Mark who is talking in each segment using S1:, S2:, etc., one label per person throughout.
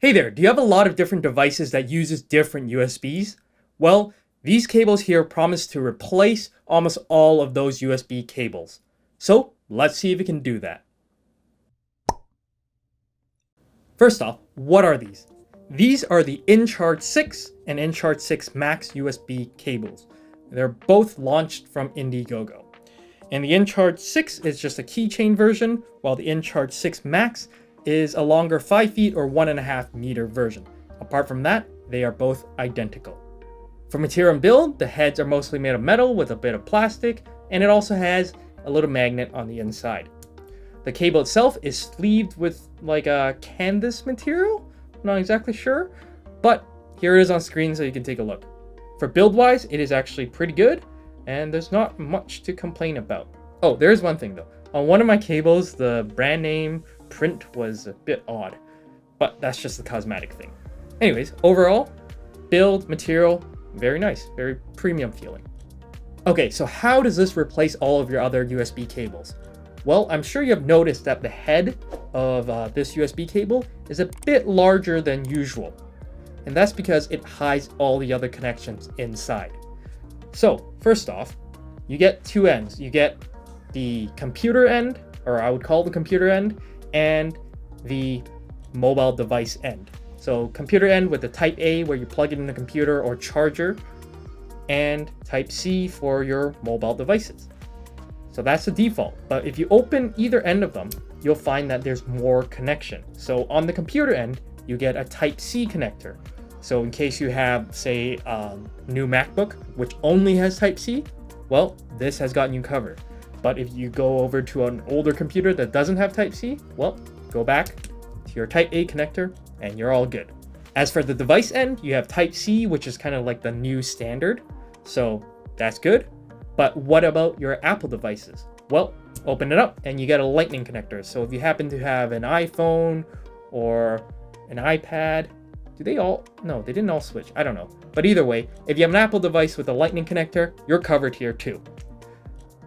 S1: Hey there, do you have a lot of different devices that uses different USBs? Well, these cables here promise to replace almost all of those USB cables. So let's see if it can do that. First off, what are these? These are the inCharge 6 and inCharge 6 Max USB cables. They're both launched from Indiegogo. And the inCharge 6 is just a keychain version, while the inCharge 6 Max is a longer 5 feet or 1.5 meter version. Apart from that, they are both identical. For material and build, the heads are mostly made of metal with a bit of plastic, and it also has a little magnet on the inside. The cable itself is sleeved with like a canvas material, I'm not exactly sure, but here it is on screen so you can take a look. For build wise, it is actually pretty good, and there's not much to complain about. Oh, there's one thing though. On one of my cables, the brand name print was a bit odd, but that's just a cosmetic thing. Anyways, overall, build, material, very nice, very premium feeling. Okay, so how does this replace all of your other USB cables? Well, I'm sure you have noticed that the head of this USB cable is a bit larger than usual, and that's because it hides all the other connections inside. So first off, you get two ends. You get the computer end, or I would call the computer end, and the mobile device end. So computer end with the type A where you plug it in the computer or charger, and type C for your mobile devices. So that's the default, but if you open either end of them, you'll find that there's more connection. So on the computer end, you get a type C connector. So in case you have, say, a new MacBook, which only has type C, well, this has gotten you covered. But if you go over to an older computer that doesn't have type C, well, go back to your type A connector and you're all good. As for the device end, you have type C, which is kind of like the new standard. So that's good. But what about your Apple devices? Well, open it up and you get a lightning connector. So if you happen to have an iPhone or an iPad, do they all? No, they didn't all switch. I don't know. But either way, if you have an Apple device with a lightning connector, you're covered here too.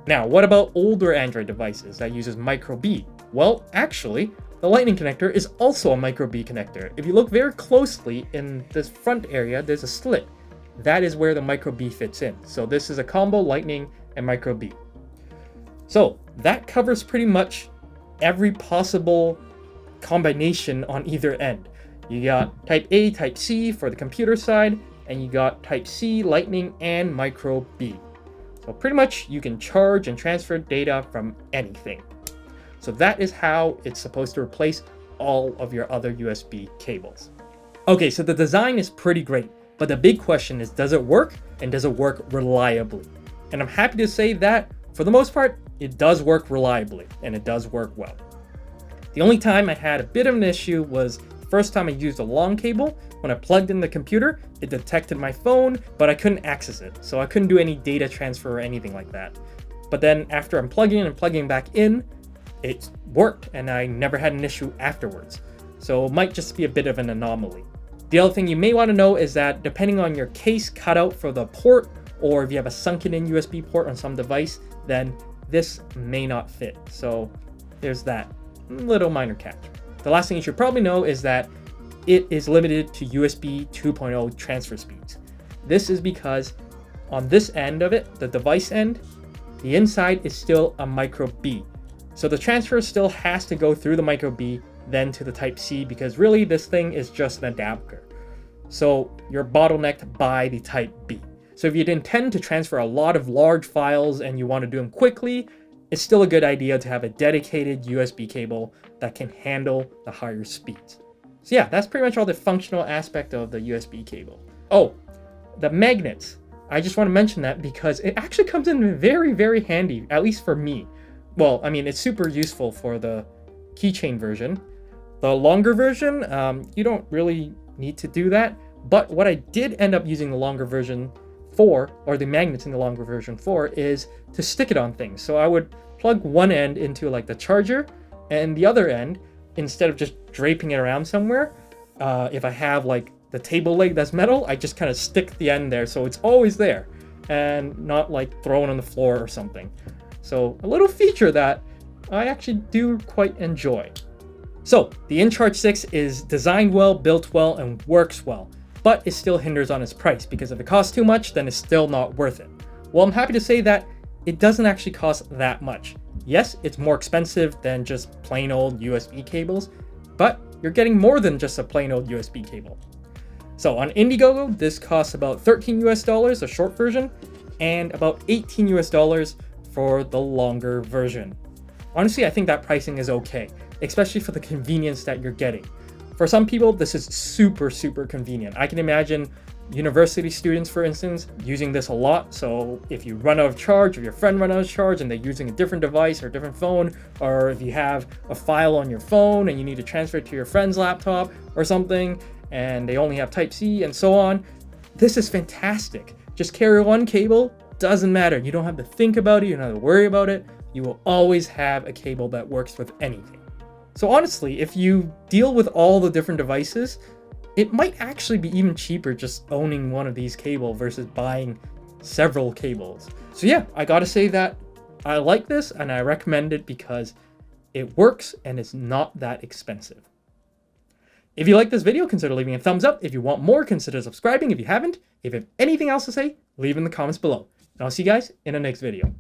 S1: Now, what about older Android devices that uses micro B? Well, actually, the lightning connector is also a micro B connector. If you look very closely in this front area, there's a slit. That is where the micro B fits in. So this is a combo lightning and micro B. So that covers pretty much every possible combination on either end. You got type A, type C for the computer side, and you got type C, lightning, and micro B. So pretty much you can charge and transfer data from anything. So that is how it's supposed to replace all of your other USB cables. Okay, so the design is pretty great, but the big question is, does it work, and does it work reliably? And I'm happy to say that for the most part, it does work reliably and it does work well. The only time I had a bit of an issue was the first time I used a long cable. When I plugged in the computer, it detected my phone, but I couldn't access it. So I couldn't do any data transfer or anything like that. But then after unplugging and plugging back in, it worked and I never had an issue afterwards. So it might just be a bit of an anomaly. The other thing you may want to know is that depending on your case cutout for the port, or if you have a sunken in USB port on some device, then this may not fit. So there's that little minor catch. The last thing you should probably know is that it is limited to USB 2.0 transfer speeds. This is because on this end of it, the device end, the inside is still a micro B. So the transfer still has to go through the micro B, then to the type C, because really this thing is just an adapter. So you're bottlenecked by the type B. So if you intend to transfer a lot of large files and you want to do them quickly, it's still a good idea to have a dedicated USB cable that can handle the higher speeds. So yeah, that's pretty much all the functional aspect of the USB cable. Oh, the magnets. I just want to mention that because it actually comes in very, very handy, at least for me. Well, I mean, it's super useful for the keychain version. The longer version, you don't really need to do that. But what I did end up using the longer version for, or the magnets in the longer version for, is to stick it on things. So I would plug one end into like the charger, and the other end, instead of just draping it around somewhere, if I have like the table leg that's metal, I just kind of stick the end there so it's always there and not like thrown on the floor or something. So a little feature that I actually do quite enjoy. So the inCharge 6 is designed well, built well, and works well, but it still hinders on its price because if it costs too much, then it's still not worth it. Well, I'm happy to say that it doesn't actually cost that much. Yes, it's more expensive than just plain old USB cables, but you're getting more than just a plain old USB cable. So on Indiegogo, this costs about $13 US, a short version, and about $18 US for the longer version. Honestly, I think that pricing is okay, especially for the convenience that you're getting. For some people, this is super, super convenient. I can imagine university students, for instance, using this a lot. So if you run out of charge, or your friend runs out of charge and they're using a different device or a different phone, or if you have a file on your phone and you need to transfer it to your friend's laptop or something, and they only have Type-C and so on, this is fantastic. Just carry one cable, doesn't matter. You don't have to think about it, you don't have to worry about it. You will always have a cable that works with anything. So honestly, if you deal with all the different devices, it might actually be even cheaper just owning one of these cables versus buying several cables. So yeah, I gotta say that I like this and I recommend it because it works and it's not that expensive. If you like this video, consider leaving a thumbs up. If you want more, consider subscribing if you haven't. If you have anything else to say, leave in the comments below. And I'll see you guys in the next video.